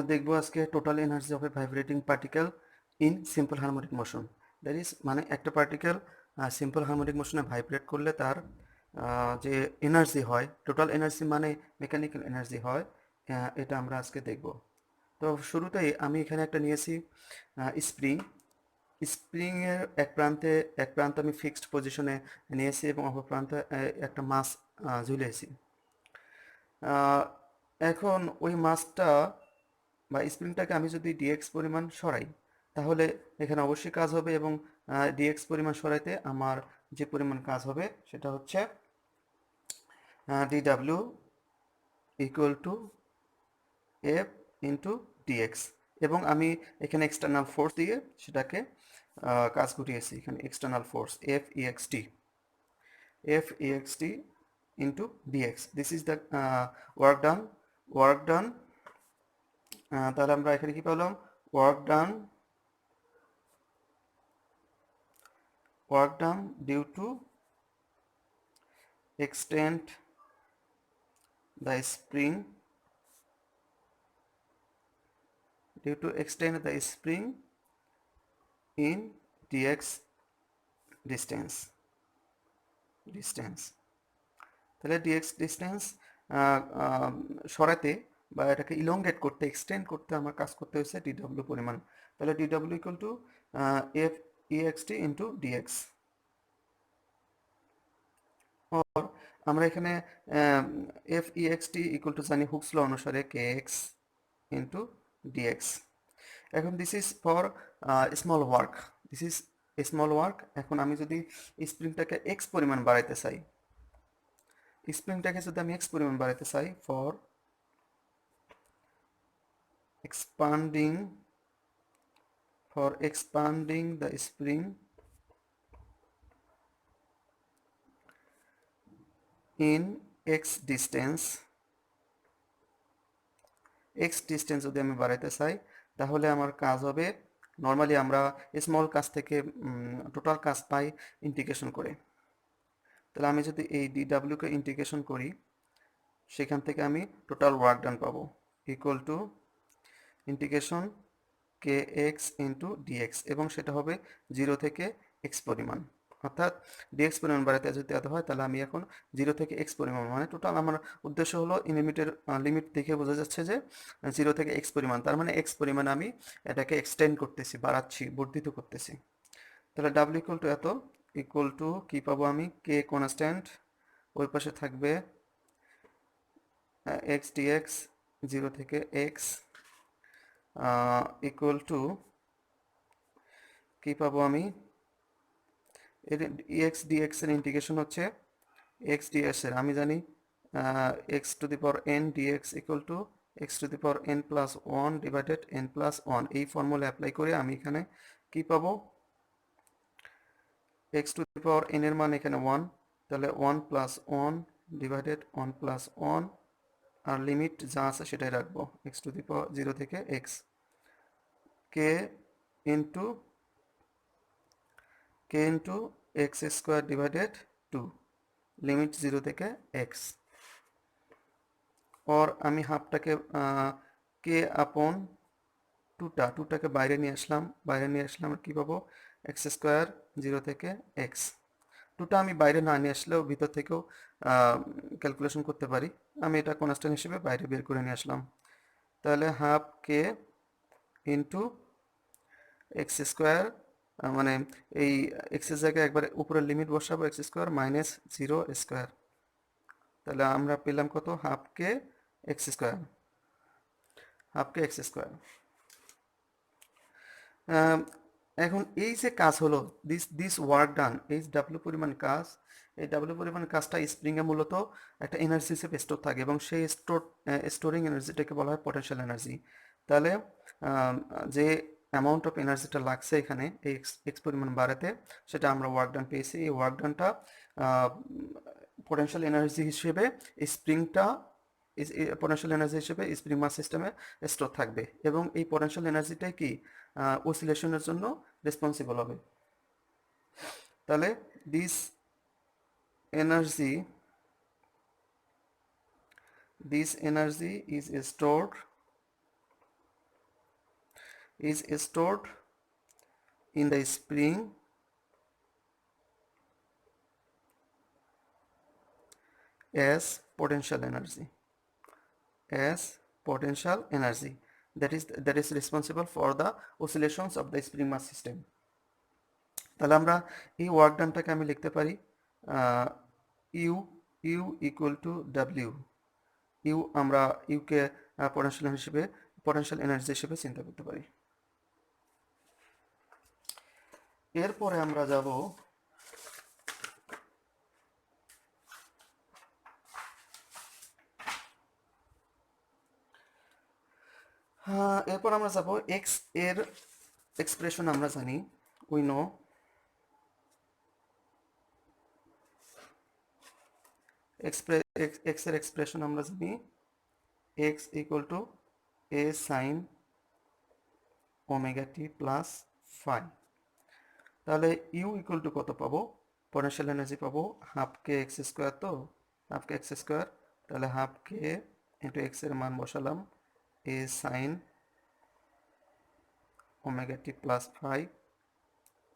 দেখবো আজকে total energy of A vibrating particle in simple harmonic motion. That is মানে একটা পার্টিকেল সিম্পল হারমোনিক মোশনে ভাইব্রেট করলে তার যে এনার্জি হয়, টোটাল এনার্জি মানে মেকানিক্যাল এনার্জি হয়, এটা আমরা আজকে দেখব। তো শুরুতেই আমি এখানে একটা নিয়েছি স্প্রিং। স্প্রিংয়ের এক প্রান্ত আমি ফিক্সড পজিশনে নিয়েছি এবং অপর প্রান্তে একটা মাস ঝুলিয়েছি। এখন ওই মাসটা বা স্প্রিংটাকে আমি যদি ডিএক্স পরিমাণ সরাই, তাহলে এখানে অবশ্যই কাজ হবে এবং ডিএক্স পরিমাণ সরাইতে আমার যে পরিমাণ কাজ হবে সেটা হচ্ছে d W equal to F into d x. এবং আমি এখানে এক্সটার্নাল ফোর্স দিয়ে সেটাকে কাজ ঘটিয়েছি। এখানে external force F e x t into d x, this is the work done. Work done, তাহলে আমরা এখানে কি পেলাম? Work done, due to extend the spring in dx distance। তাহলে ডিএক্স ডিস্টেন্স সরাতে বা এটাকে ইলংগেট করতে, এক্সটেন্ড করতে আমার কাজ করতে হয়েছে ডিডব্লিউ পরিমাণ। তাহলে d W equal to F e x t into d x. और আমরা এখানে এফ ইএক্সটি ইকুয়াল টু জানি হুকস ল অনুসারে কে এক্স ইন্টু ডিএক্স। এখন this is for small work, this is small work. এখন আমি যদি স্প্রিংটাকে এক্স পরিমাণ বাড়াইতে চাই, for expanding the spring in x distance যদি আমি বাড়াইতে চাই, তাহলে আমার কাজ হবে, নর্মালি আমরা স্মল কাজ থেকে টোটাল কাজ পাই ইন্টিগ্রেশন করে। তাহলে আমি যদি এই ডিডাব্লিউকে ইন্টিগ্রেশন করি, সেখান থেকে আমি টোটাল ওয়ার্ক ডান পাবো equal to integration k x into d x, এবং সেটা হবে 0 থেকে এক্স পরিমাণ। অর্থাৎ ডিএক্স পরিমাণ বাড়াতে যদি এত হয়, তাহলে আমি এখন 0 থেকে এক্স পরিমাণ মানে টোটাল আমার উদ্দেশ্য হলো লিমিট দেখে বোঝা যাচ্ছে যে 0 থেকে এক্স পরিমাণ, তার মানে এক্স পরিমাণ আমি এটাকে এক্সটেন্ড করতেছি, বাড়াচ্ছি, বর্ধিত করতেছি। তাহলে ডাব্লিউ ইকুয়াল টু এত, ইকুয়াল টু কী পাবো আমি? কে কনস্ট্যান্ট, ওই পাশে থাকবে এক্স ডিএক্স 0 থেকে এক্স ইকুয়াল টু কী পাবো আমি? এর এক্স ডিএক্স এর ইন্টিগ্রেশন হচ্ছে এক্স ডিএক্স এর, আমি জানি x to the power n d x equal to x to the power n plus one divided n plus one. এই ফর্মুলা অ্যাপ্লাই করে আমি এখানে কি পাবো? X to the power n এর মান এখানে ওয়ান, তাহলে one plus one divided one plus one, আর লিমিট যা আছে সেটাই রাখবো, এক্স টু দি পাওয়ার 0 থেকে X, K into X square divided 2, limit 0 থেকে এক্স। और আমি হাফটাকে কে আপন টুটাকে বাইরে নিয়ে আসলাম, আর কি পাবো? এক্স স্কোয়ার 0 থেকে এক্স। টুটা আমি বাইরে না নিয়ে আসলেও ভিতর থেকেও ক্যালকুলেশন করতে পারি, আমি এটা কনস্ট্যান্ট হিসেবে বাইরে বের করে নিয়ে আসলাম। তাহলে half k into X square, মানে এই এক্সের জায়গায় একবারে উপরের লিমিট বসাবো, এক্স স্কোয়ার মাইনাস 0 স্কোয়ার। তাহলে আমরা পেলাম কত? Half k x square. এখন এই যে কাজ হলো, দিস ওয়ার্ক ডান, এই ডাব্লিউ পরিমাণ কাজ, এই ডাব্লিউ পরিমাণ কাজটা স্প্রিংয়ে মূলত একটা এনার্জি হিসেবে স্টোর থাকে, এবং সেই স্টোরিং এনার্জিটাকে বলা হয় পটেনশিয়াল এনার্জি। তাহলে যে অ্যামাউন্ট অফ এনার্জিটা লাগছে এখানে এই এক্স পরিমাণ বাড়াতে, সেটা আমরা ওয়ার্ক ডান পেয়েছি। এই ওয়ার্ক ডানটা পটেনশিয়াল এনার্জি হিসেবে স্প্রিংটা পটেনশিয়াল এনার্জি হিসেবে স্প্রিং মাস সিস্টেমে স্টোর থাকবে, এবং এই পটেনশিয়াল এনার্জিটাই কি অসিলেশনের জন্য রেসপন্সিবল হবে। তাহলে this energy is stored is stored in the spring as potential energy, as potential energy that is responsible for the oscillations of the spring mass system. তাহলে আমরা এই ওয়ার্ক ডানটাকে আমি লিখতে পারি U U equal to W. U আমরা ইউকে potential energy হিসেবে চিন্তা করতে পারি। এরপরে আমরা যাব এক্স এর এক্সপ্রেশন আমরা জানি, উই নো এক্স এর এক্সপ্রেশন আমরা জানি x equal to A sine omega T plus phi. তাহলে ইউ ইকুয়াল টু কত পাবো? পটেনশিয়াল এনার্জি পাবো হাফ কে এক্স স্কোয়ার, তো হাফ কে এক্স স্কোয়ার, তাহলে হাফ কে ইন্টু এক্স এর মান বসালাম A sine omega T plus phi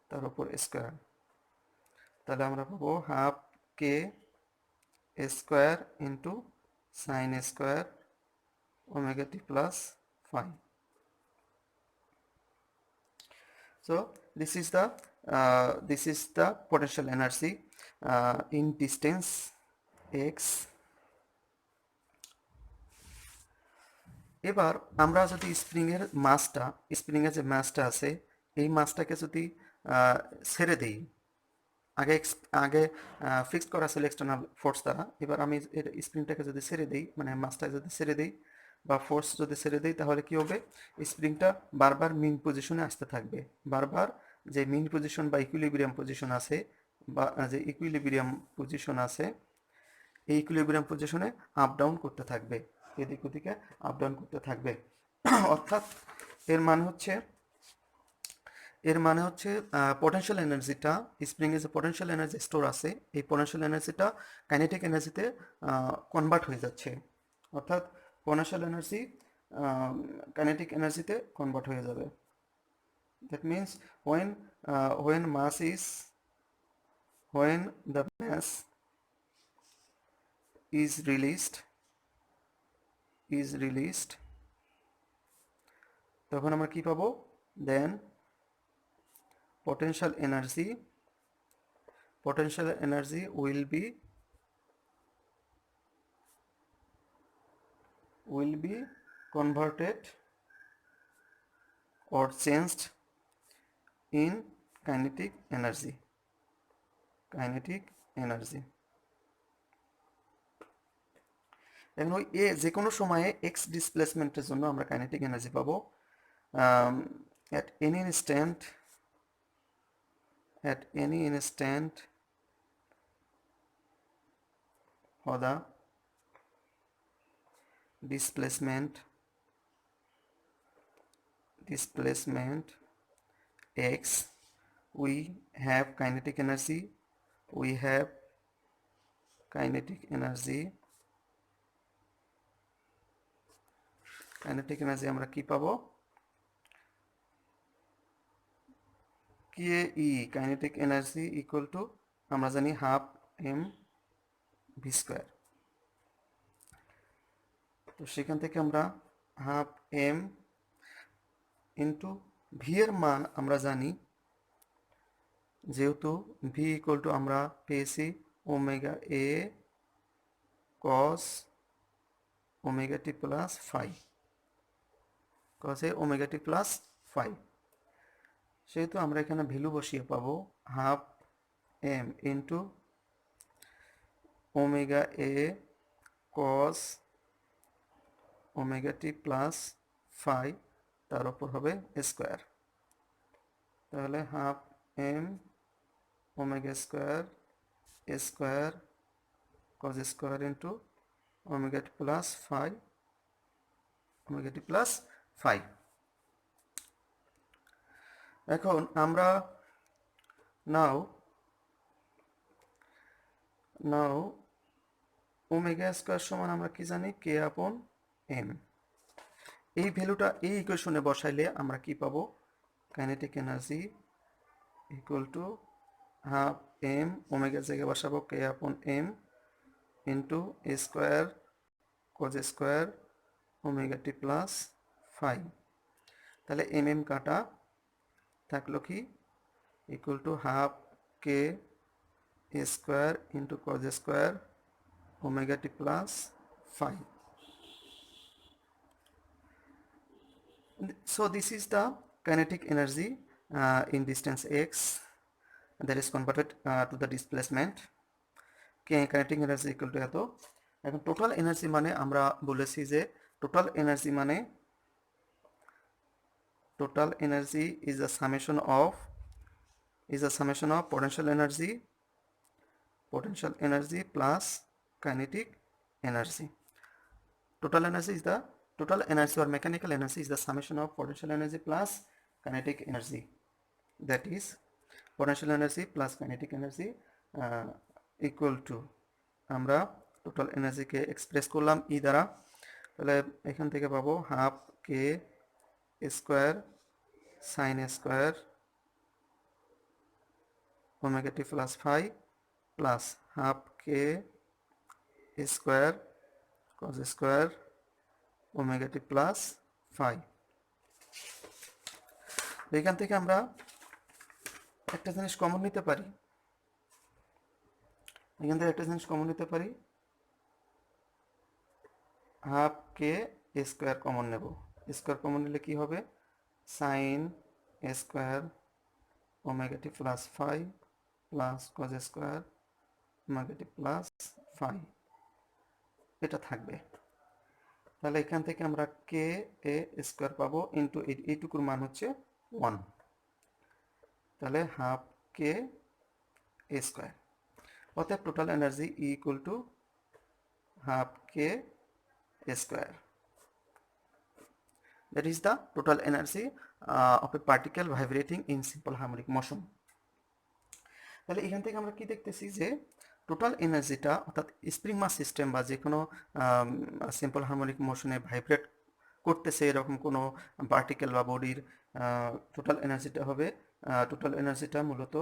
তার উপর স্কোয়ার, তাহলে আমরা পাবো half K square into sine square omega T plus phi. So this is the potential energy in distance x. এবার আমরা যদি স্প্রিং এর যে মাসটা আছে এই মাসটাকে যদি ছেড়ে দেই, আগে ফিক্সড করা ছিল এক্সটার্নাল ফোর্স দ্বারা, এবার আমি স্প্রিংটাকে যদি ছেড়ে দেই, মানে মাসটাকে যদি ছেড়ে দেই বা ফোর্স যদি ছেড়ে দেই, তাহলে কি হবে? স্প্রিংটা বারবার মিন পজিশনে আসতে থাকবে, বারবার যে মিন পজিশন বা ইকুইলিব্রিয়াম পজিশন আছে, বা যে ইকুইলিব্রিয়াম পজিশন আছে এই ইকুইলিব্রিয়াম পজিশনে আপ ডাউন করতে থাকবে, এদিক ওদিকে আপ ডাউন করতে থাকবে। অর্থাৎ এর মানে হচ্ছে পটেনশিয়াল এনার্জিটা স্প্রিংয়ে যে পটেনশিয়াল এনার্জি স্টোর আছে এই পটেনশিয়াল এনার্জিটা কাইনেটিক এনার্জিতে কনভার্ট হয়ে যাচ্ছে, অর্থাৎ পটেনশিয়াল এনার্জি কাইনেটিক এনার্জিতে কনভার্ট হয়ে যাবে। That means when the mass is released তখন আমরা কি পাবো? দেন potential energy will be converted or changed in kinetic energy. এখন ওই যে কোনো সময়ে এক্স ডিসপ্লেসমেন্টের জন্য আমরা কাইনেটিক এনার্জি পাবো at any instant for the displacement x, we have kinetic energy আমরা কি পাবো? কে কাইনেটিক এনার্জি ইকুয়াল টু আমরা জানি হাফ এম ভি স্কোয়ার। তো সেখান থেকে আমরা হাফ এম ইন্টু ভি এর মান আমরা জানি, যেহেতু ভি ইকুয়াল টু আমরা পেয়েছি omega A cos omega T plus phi, omega T plus phi, সেহেতু আমরা এখানে ভ্যালু বসিয়ে পাবো half M into omega A cos omega T plus phi তার উপর হবে স্কোয়ার, তাহলে half M omega square cos square into omega টি plus phi. এখন আমরা নাও ওমেগা স্কোয়ার সমান আমরা কি জানি? কে আপন এম। এই ভ্যালুটা এই ইকুয়েশনে বসাইলে আমরা কি পাবো? Kinetic energy equal to half M, ওমেগার জায়গায় বসাবো K upon M into A square cos square omega T plus phi. তাহলে এম এম কাটা থাকলো কি equal to half K A square into cos square omega T plus phi. So this is the kinetic energy in distance x that is converted to the displacement. Kinetic energy equal to এত। এখন total energy মানে আমরা বলেছি যে total energy মানে total energy is a summation of potential energy plus kinetic energy. Total energy is the total energy or mechanical energy is the summation of potential energy plus kinetic energy. That is potential energy plus kinetic energy equal to আমরা total এনার্জিকে express করলাম E দ্বারা। তাহলে এখান থেকে পাবো half কে square sine square omega টি plus phi plus half কে square cos square omega টি plus phi. এখান থেকে আমরা একটা জিনিস কমন নিতে পারি, হাফ কে স্কোয়ার কমন নেব। স্কোয়ার কমন নিলে কি হবে? সাইন স্কোয়ার ওমেগা টি plus phi plus cos square omega টি প্লাস ফাই, এটা থাকবে। তাহলে এখান থেকে আমরা কে এ স্কোয়ার পাবো ইন্টু এইটুকুর মান হচ্ছে 1। তাহলে হাফ কে এ স্কোয়ার, অতএব total energy equal to half K square. That is the total energy of a particle vibrating in simple harmonic motion. তাহলে এখান থেকে আমরা কি দেখতেছি যে টোটাল এনার্জিটা অর্থাৎ স্প্রিং মাস সিস্টেম বা যে কোনো সিম্পল হারমোনিক মোশনে ভাইব্রেট করতেছে এরকম কোনো পার্টিকেল বা বডির টোটাল এনার্জিটা হবে, টোটাল এনার্জিটা মূলত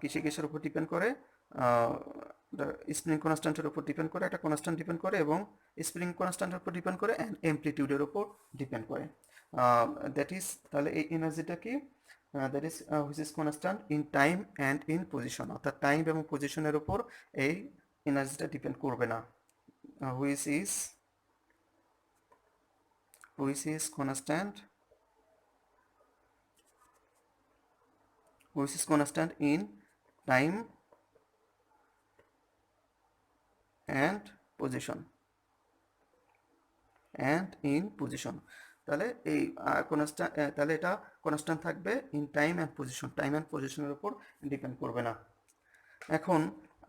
কিসের উপর ডিপেন্ড করে? স্প্রিং কনস্ট্যান্টের উপর ডিপেন্ড করে, একটা কনস্ট্যান্ট ডিপেন্ড করে এবং স্প্রিং কনস্ট্যান্টের উপর ডিপেন্ড করে অ্যান্ড অ্যামপ্লিটিউডের উপর ডিপেন্ড করে। দ্যাট ইজ, তাহলে এই এনার্জিটা কি? That is which is constant in time and in position, অর্থাৎ টাইম এবং পজিশনের উপর এই এনার্জিটা ডিপেন্ড করবে না। Which is constant in time and position তাহলে এই কনস্ট্যান্ট, তাহলে এটা কনস্ট্যান্ট থাকবে ইন টাইম অ্যান্ড পজিশনের উপর ডিপেন্ড করবে না। এখন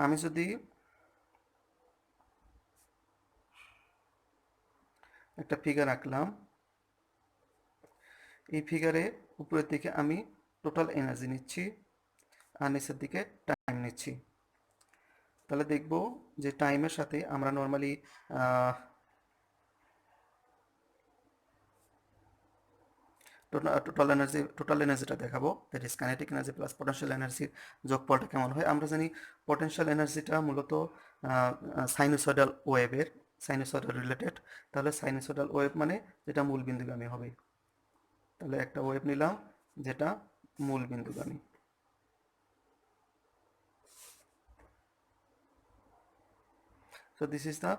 আমি যদি একটা ফিগার আঁকলাম, এই ফিগারে উপরের দিকে আমি টোটাল এনার্জি নিচ্ছি আর নিচের দিকে টাইম নিচ্ছি। তাহলে দেখব যে টাইমের সাথে আমরা নর্মালি টোটাল এনার্জিটা দেখাবো, that is kinetic energy plus potential এনার্জির যোগফলটা কেমন হয়। আমরা জানি পটেনশিয়াল এনার্জিটা মূলত সাইনোসয়েডাল রিলেটেড। তাহলে সাইনোসয়েডাল ওয়েভ মানে যেটা মূল বিন্দুগামী হবে। তাহলে একটা ওয়েভ নিলাম যেটা মূল বিন্দুগামী। সো দিস ইজ দ্য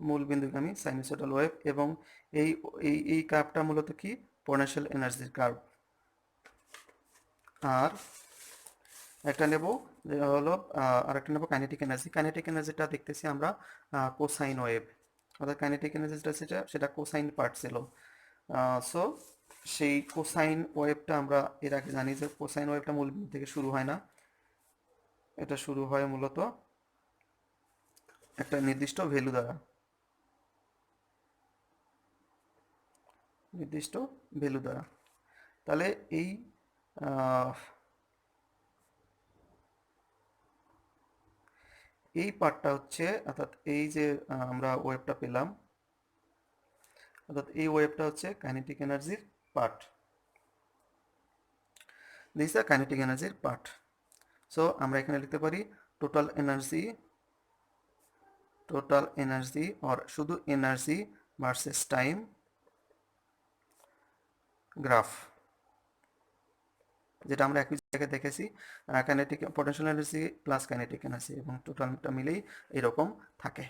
মূল বিন্দুগামী সাইনোসয়েডাল ওয়েভ, এবং এই কার্ভটা মূলত কি? পটেনশিয়াল এনার্জির কার্ভ। আর একটা নেব যে হলো আরেকটা নেব কাইনেটিক এনার্জি। কাইনেটিক এনার্জিটা দেখতেছি আমরা কোসাইন ওয়েভ, অর্থাৎ কাইনেটিক এনার্জিটা সেটা কোসাইন পার্ট ছিল। সো সেই কোসাইন ওয়েভটা আমরা এর আগে জানি যে কোসাইন ওয়েভটা মূল বিন্দু থেকে শুরু হয় না, এটা শুরু হয় মূলত একটা নির্দিষ্ট ভ্যালু দ্বারা, তাহলে এই পার্টটা হচ্ছে, অর্থাৎ এই যে আমরা ওয়েভটা পেলাম, অর্থাৎ এই ওয়েভটা হচ্ছে কাইনেটিক এনার্জির পার্ট, দিস ইজ কাইনেটিক এনার্জির পার্ট। সো আমরা এখানে লিখতে পারি টোটাল এনার্জি অর শুধু এনার্জি ভার্সেস টাইম গ্রাফ, যেটা আমরা একই জায়গায় দেখেছি kinetic potential energy plus kinetic energy এবং টোটালটা মিলেই এরকম থাকে।